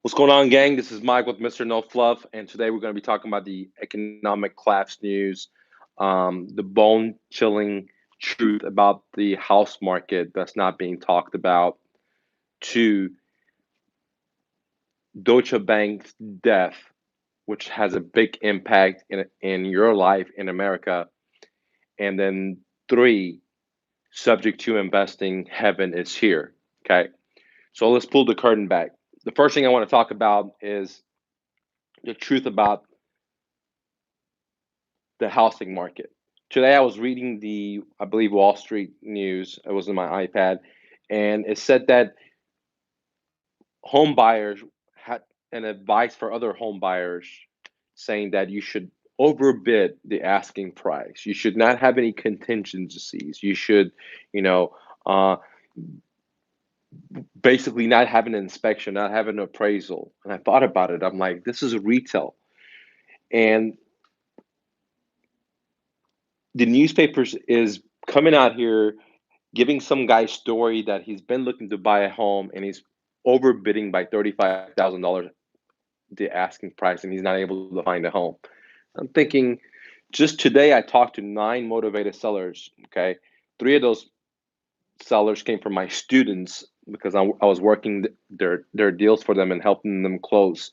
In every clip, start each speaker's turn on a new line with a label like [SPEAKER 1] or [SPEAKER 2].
[SPEAKER 1] What's going on, gang? This is Mike with Mr. No Fluff, and today we're going to be talking about the economic collapse news, the bone chilling truth about the house market that's not being talked about, to Deutsche Bank's death, which has a big impact in your life in America, and then three, subject to investing, heaven is here. Okay, so let's pull the curtain back. The first thing I want to talk about is the truth about the housing market. Today I was reading I believe, Wall Street News. It was in my iPad, and it said that home buyers had an advice for other home buyers saying that you should overbid the asking price. You should not have any contingencies. You should, you know, uh, basically not have an inspection, not have an appraisal. And I thought about it. I'm like, this is retail. And the newspapers is coming out here giving some guy's story that he's been looking to buy a home and he's overbidding by $35,000 the asking price and he's not able to find a home. I'm thinking, just today I talked to 9 motivated sellers. Okay, 3 of those sellers came from my students because I was working their deals for them and helping them close.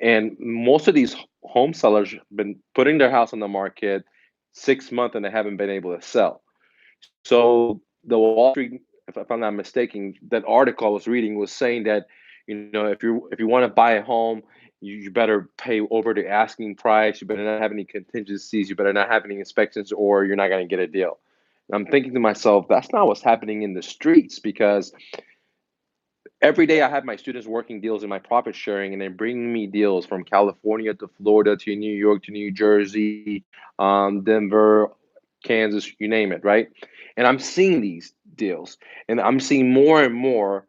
[SPEAKER 1] And most of these home sellers have been putting their house on the market 6 months and they haven't been able to sell. So the Wall Street, if I'm not mistaken, that article I was reading was saying that, if you want to buy a home, you better pay over the asking price. You better not have any contingencies. You better not have any inspections, or you're not going to get a deal. And I'm thinking to myself, that's not what's happening in the streets, because every day I have my students working deals in my profit sharing, and they're bringing me deals from California to Florida to New York to New Jersey, Denver, Kansas, you name it, right? And I'm seeing these deals, and I'm seeing more and more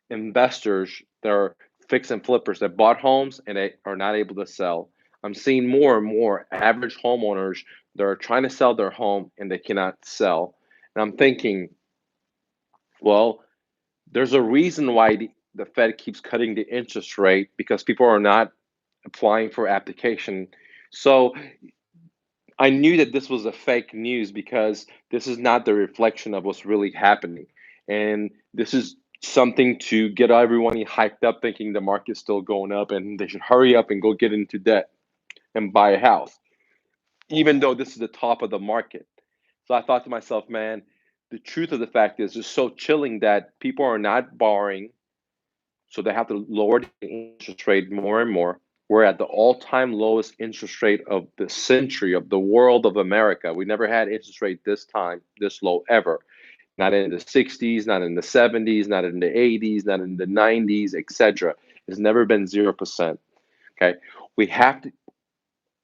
[SPEAKER 1] investors that are fix and flippers that bought homes and they are not able to sell. I'm seeing more and more average homeowners that are trying to sell their home and they cannot sell. And I'm thinking, well, there's a reason why the Fed keeps cutting the interest rate, because people are not applying for application. So I knew that this was a fake news, because this is not the reflection of what's really happening. And this is something to get everyone hyped up, thinking the market's still going up and they should hurry up and go get into debt and buy a house, even though this is the top of the market. So I thought to myself, man, the truth of the fact is it's so chilling that people are not borrowing, so they have to lower the interest rate more and more. We're at the all-time lowest interest rate of the century, of the world, of America. We never had interest rate this low ever. Not in the 60s, not in the 70s, not in the 80s, not in the 90s, etc. It's never been 0%. Okay, we have to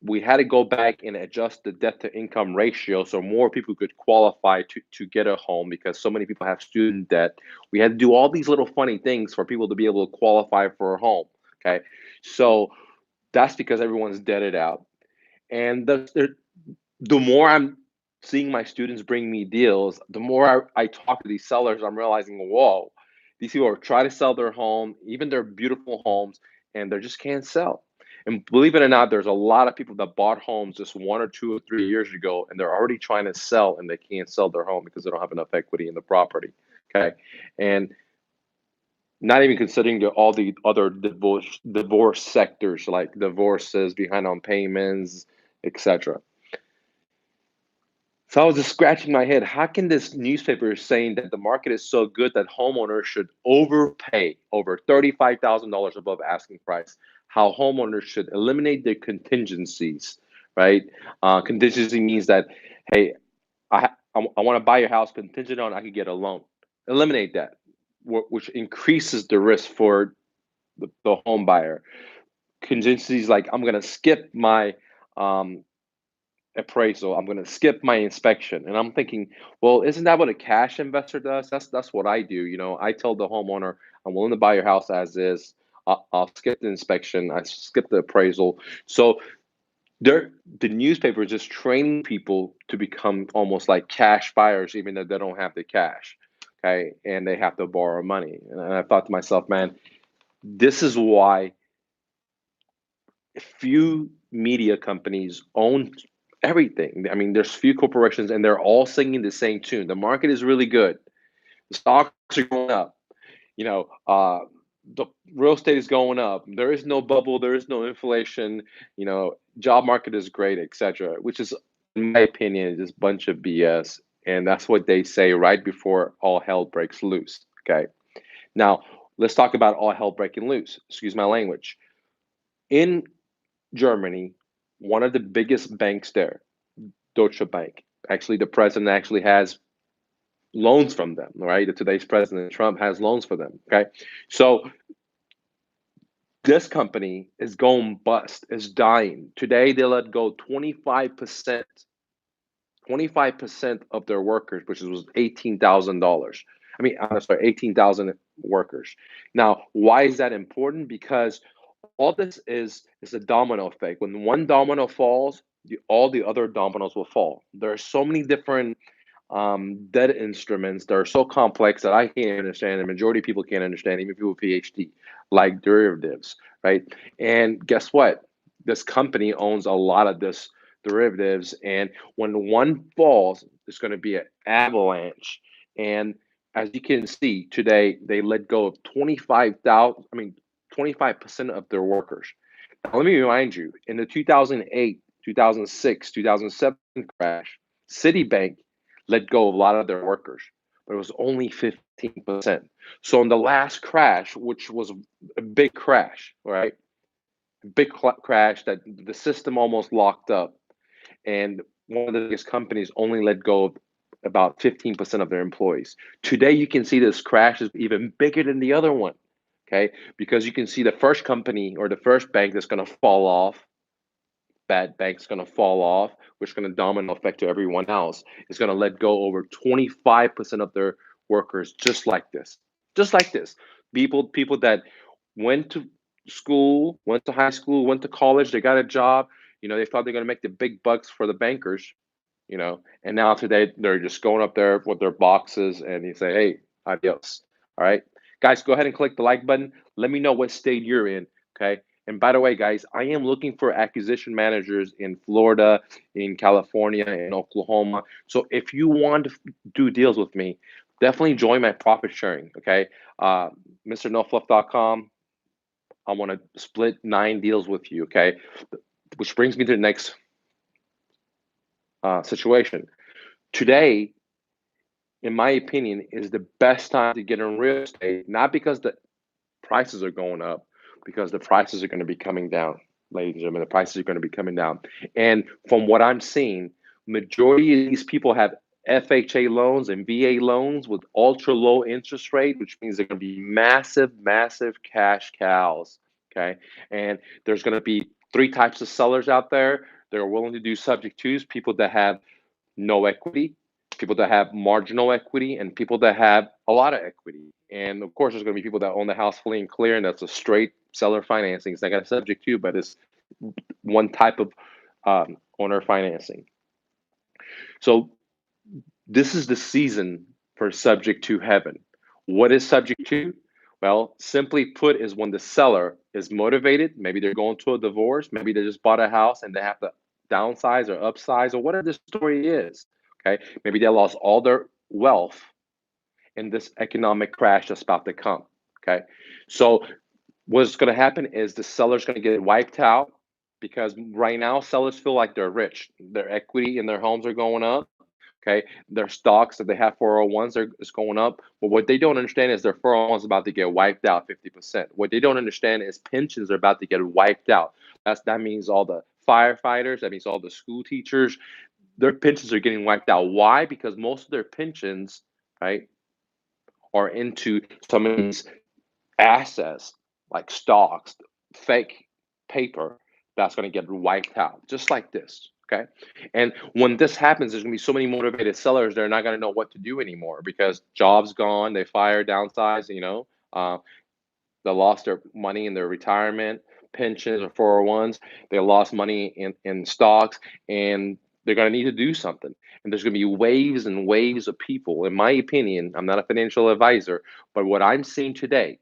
[SPEAKER 1] we had to go back and adjust the debt to income ratio so more people could qualify to get a home, because so many people have student debt. We had to do all these little funny things for people to be able to qualify for a home. Okay, so that's because everyone's debted out. And the more I'm seeing my students bring me deals, the more I talk to these sellers, I'm realizing, whoa, these people are trying to sell their home, even their beautiful homes, and they just can't sell. And believe it or not, there's a lot of people that bought homes just 1 or 2 or 3 years ago, and they're already trying to sell, and they can't sell their home because they don't have enough equity in the property. Okay, and not even considering all the other divorce sectors, like divorces, behind on payments, etc. So I was just scratching my head. How can this newspaper is saying that the market is so good that homeowners should overpay over $35,000 above asking price? How homeowners should eliminate their contingencies, right? Contingency means that, hey, I want to buy your house contingent on I could get a loan. Eliminate that, which increases the risk for the home buyer. Contingencies like, I'm going to skip my um, appraisal. I'm going to skip my inspection. And I'm thinking, well, isn't that what a cash investor does? That's what I do. I tell the homeowner, I'm willing to buy your house as is. I'll skip the inspection. I skip the appraisal. So the newspaper is just training people to become almost like cash buyers, even though they don't have the cash. Okay, and they have to borrow money. And I thought to myself, man, this is why few media companies own everything. I mean, there's few corporations and they're all singing the same tune. The market is really good. The stocks are going up. You know, the real estate is going up. There is no bubble. There is no inflation. Job market is great, etc. Which is, in my opinion, just a bunch of BS. And that's what they say right before all hell breaks loose. Okay. Now, let's talk about all hell breaking loose. Excuse my language. In Germany, one of the biggest banks there, Deutsche Bank, actually, the president actually has loans from them, right? Today's president Trump has loans for them. Okay. So this company is going bust, is dying. Today they let go 25% of their workers, which was $18,000. I mean, I'm sorry, 18,000 workers. Now, why is that important? Because all this is a domino effect. When one domino falls, all the other dominoes will fall. There are so many different debt instruments that are so complex that I can't understand. The majority of people can't understand, even people with PhD, like derivatives, right? And guess what? This company owns a lot of this derivatives, and when one falls, it's going to be an avalanche. And as you can see today, they let go of 25,000. I mean, 25% of their workers. Now, let me remind you, in the 2008, 2006, 2007 crash, Citibank let go of a lot of their workers, but it was only 15%. So in the last crash, which was a big crash, right? Big crash that the system almost locked up, and one of the biggest companies only let go of about 15% of their employees. Today, you can see this crash is even bigger than the other one, okay? Because you can see the first company or the first bank that's going to fall off, bad bank's going to fall off, which is going to domino effect to everyone else. It's going to let go over 25% of their workers, just like this. Just like this. People that went to school, went to high school, went to college, they got a job, they thought they're going to make the big bucks for the bankers, and now today they're just going up there with their boxes and you say, hey, adios. All right. Guys, go ahead and click the like button. Let me know what state you're in. Okay. And by the way, guys, I am looking for acquisition managers in Florida, in California, in Oklahoma. So if you want to do deals with me, definitely join my profit sharing. Okay. MrNoFluff.com. I want to split 9 deals with you. Okay. Which brings me to the next situation. Today, in my opinion, is the best time to get in real estate, not because the prices are going up, because the prices are going to be coming down, ladies and gentlemen. The prices are going to be coming down. And from what I'm seeing, majority of these people have FHA loans and VA loans with ultra low interest rate, which means they're going to be massive, massive cash cows. Okay. And there's going to be 3 types of sellers out there. They're willing to do subject twos, people that have no equity, people that have marginal equity, and people that have a lot of equity. And of course, there's going to be people that own the house fully and clear, and that's a straight seller financing. It's not got a subject to, but it's one type of owner financing. So this is the season for subject to heaven. What is subject to? Well, simply put, is when the seller is motivated. Maybe they're going to a divorce. Maybe they just bought a house and they have to downsize or upsize or whatever the story is. Okay. Maybe they lost all their wealth in this economic crash that's about to come. Okay. So what's going to happen is the seller's going to get wiped out because right now sellers feel like they're rich. Their equity in their homes are going up. Okay, their stocks that they have 401s is going up. But what they don't understand is their 401s is about to get wiped out 50%. What they don't understand is pensions are about to get wiped out. That means all the firefighters, that means all the school teachers, their pensions are getting wiped out. Why? Because most of their pensions, right, are into some of these assets like stocks, fake paper that's going to get wiped out, just like this. Okay. And when this happens, there's going to be so many motivated sellers, they're not going to know what to do anymore because jobs gone, they fire, downsize, they lost their money in their retirement, pensions or 401s. They lost money in stocks, and they're going to need to do something. And there's going to be waves and waves of people. In my opinion, I'm not a financial advisor, but what I'm seeing today,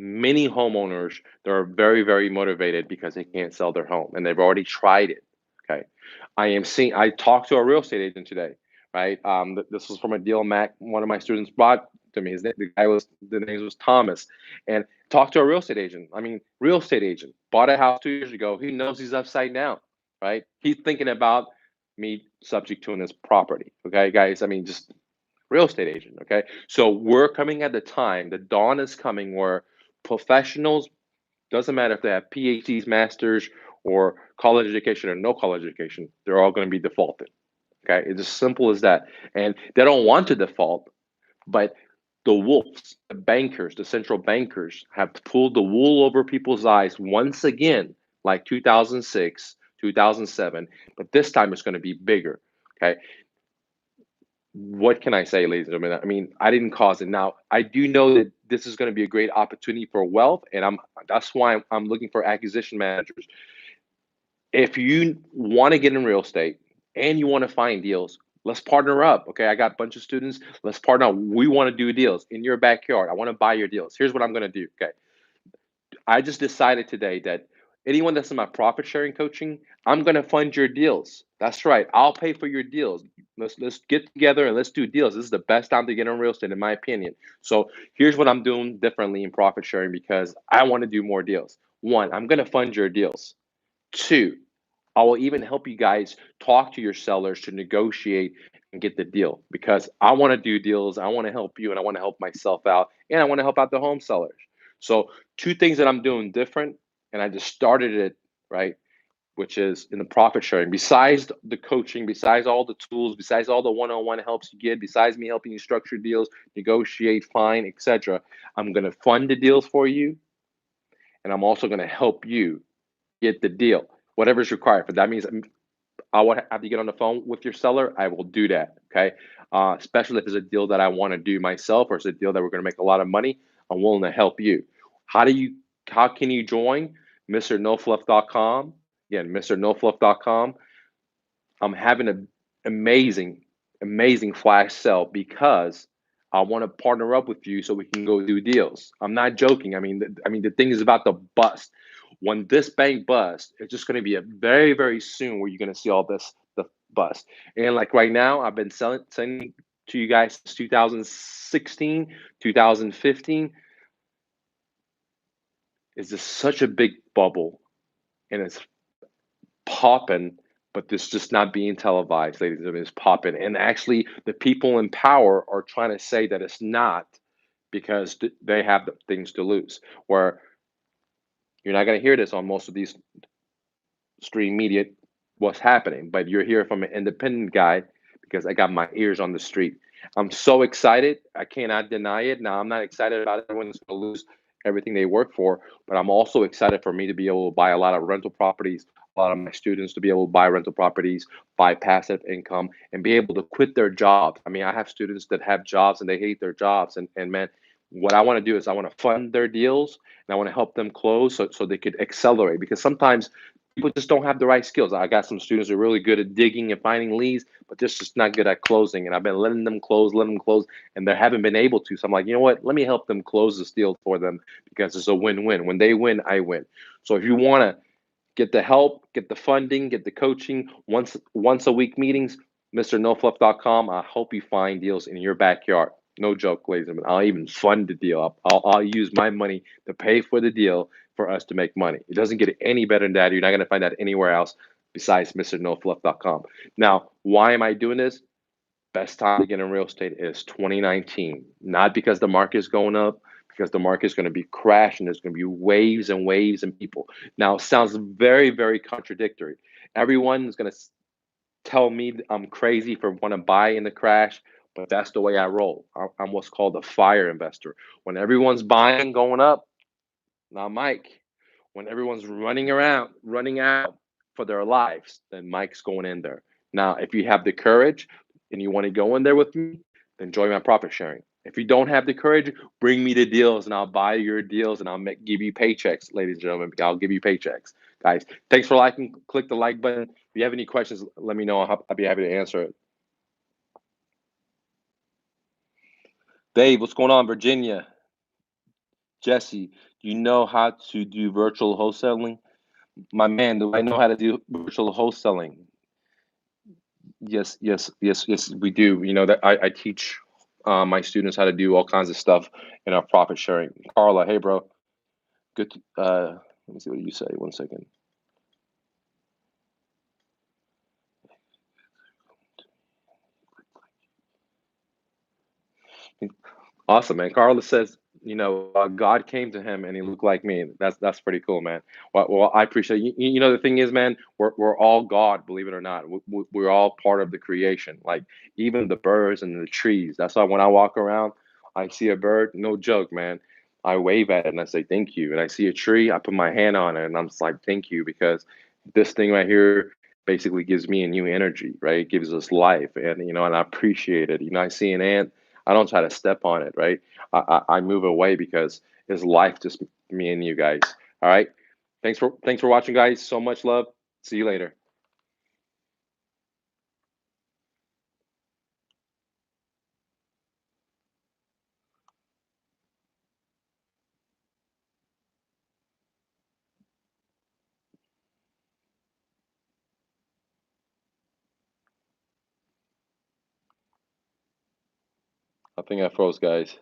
[SPEAKER 1] many homeowners that are very, very motivated because they can't sell their home and they've already tried it. Okay. I talked to a real estate agent today, right? This was from a deal Mac, one of my students brought to me. The name was Thomas, and talked to a real estate agent. I mean, real estate agent bought a house 2 years ago. He knows he's upside down, right? He's thinking about me subject to this property. Okay, guys. I mean, just real estate agent. Okay, so we're coming at the time. The dawn is coming where professionals, doesn't matter if they have PhDs, masters, or college education or no college education, they're all going to be defaulted. Okay, it's as simple as that. And they don't want to default, but the wolves, the bankers, the central bankers have pulled the wool over people's eyes once again, like 2006, 2007. But this time it's going to be bigger. Okay, what can I say, ladies and gentlemen? I mean, I didn't cause it. Now, I do know that this is going to be a great opportunity for wealth, and that's why I'm looking for acquisition managers. If you want to get in real estate and you want to find deals, let's partner up. Okay, I got a bunch of students. Let's partner up. We want to do deals in your backyard. I want to buy your deals. Here's what I'm going to do. Okay, I just decided today that anyone that's in my profit sharing coaching, I'm gonna fund your deals. That's right. I'll pay for your deals. Let's get together and let's do deals. This is the best time to get in real estate, in my opinion. So here's what I'm doing differently in profit sharing because I want to do more deals. One, I'm gonna fund your deals. Two, I will even help you guys talk to your sellers to negotiate and get the deal because I want to do deals. I want to help you and I want to help myself out and I want to help out the home sellers. So, two things that I'm doing different, and I just started it, right? Which is in the profit sharing. Besides the coaching, besides all the tools, besides all the one-on-one helps you get, besides me helping you structure deals, negotiate, find, etc., I'm going to fund the deals for you, and I'm also going to help you get the deal, whatever's required. But that means I would have to get on the phone with your seller. I will do that. Okay. Especially if it's a deal that I want to do myself or it's a deal that we're going to make a lot of money. I'm willing to help you. How do you, how can you join? MrNoFluff.com. Again, MrNoFluff.com. I'm having an amazing, amazing flash sale because I want to partner up with you so we can go do deals. I'm not joking. The thing is about to bust. When this bank busts, it's just going to be a very, very soon where you're going to see all this the bust. And like right now, I've been sending to you guys since 2016, 2015. It's just such a big bubble, and it's popping, but this just not being televised, ladies and gentlemen. It's popping. And actually, the people in power are trying to say that it's not because they have the things to lose. Where you're not going to hear this on most of these stream media, what's happening, but you're here from an independent guy because I got my ears on the street. I'm so excited. I cannot deny it. Now, I'm not excited about everyone's going to lose everything they work for, but I'm also excited for me to be able to buy a lot of rental properties, a lot of my students to be able to buy rental properties, buy passive income, and be able to quit their jobs. I mean, I have students that have jobs and they hate their jobs. And man, what I want to do is I want to fund their deals and I want to help them close so they could accelerate because sometimes people just don't have the right skills. I got some students who are really good at digging and finding leads, but they're just not good at closing. And I've been letting them close, and they haven't been able to. So I'm like, you know what? Let me help them close this deal for them because it's a win-win. When they win, I win. So if you want to get the help, get the funding, get the coaching, once a week meetings, MrNoFluff.com. I hope you find deals in your backyard. No joke, ladies and gentlemen. I'll even fund the deal. I'll use my money to pay for the deal for us to make money. It doesn't get any better than that. You're not going to find that anywhere else besides MrNoFluff.com. Now, why am I doing this? Best time to get in real estate is 2019. Not because the market is going up, because the market is going to be crashing. There's going to be waves and waves and people. Now, it sounds very, very contradictory. Everyone is going to tell me I'm crazy for want to buy in the crash, but that's the way I roll. I'm what's called a fire investor. When everyone's buying, going up, now Mike. When everyone's running around, running out for their lives, then Mike's going in there. Now, if you have the courage and you want to go in there with me, then join my profit sharing. If you don't have the courage, bring me the deals and I'll buy your deals and give you paychecks, ladies and gentlemen. I'll give you paychecks. Guys, thanks for liking. Click the like button. If you have any questions, let me know. I'll be happy to answer it. Dave, what's going on, Virginia? Jesse, do you know how to do virtual wholesaling? My man, do I know how to do virtual wholesaling? Yes, yes, yes, yes, we do. You know that I teach my students how to do all kinds of stuff in our profit sharing. Carla, hey, bro. Good. Let me see what you say. One second. Awesome, man. Carlos says, God came to him and he looked like me. That's pretty cool, man. Well, I appreciate you know the thing is, man, we're all God, believe it or not. We're all part of the creation. Like even the birds and the trees. That's why when I walk around, I see a bird. No joke, man. I wave at it and I say thank you. And I see a tree, I put my hand on it and I'm just like thank you because this thing right here basically gives me a new energy, right? It gives us life, and and I appreciate it. I see an ant. I don't try to step on it, right? I move away because it's life, just me and you guys. All right. Thanks for watching, guys. So much love. See you later. I think I froze, guys.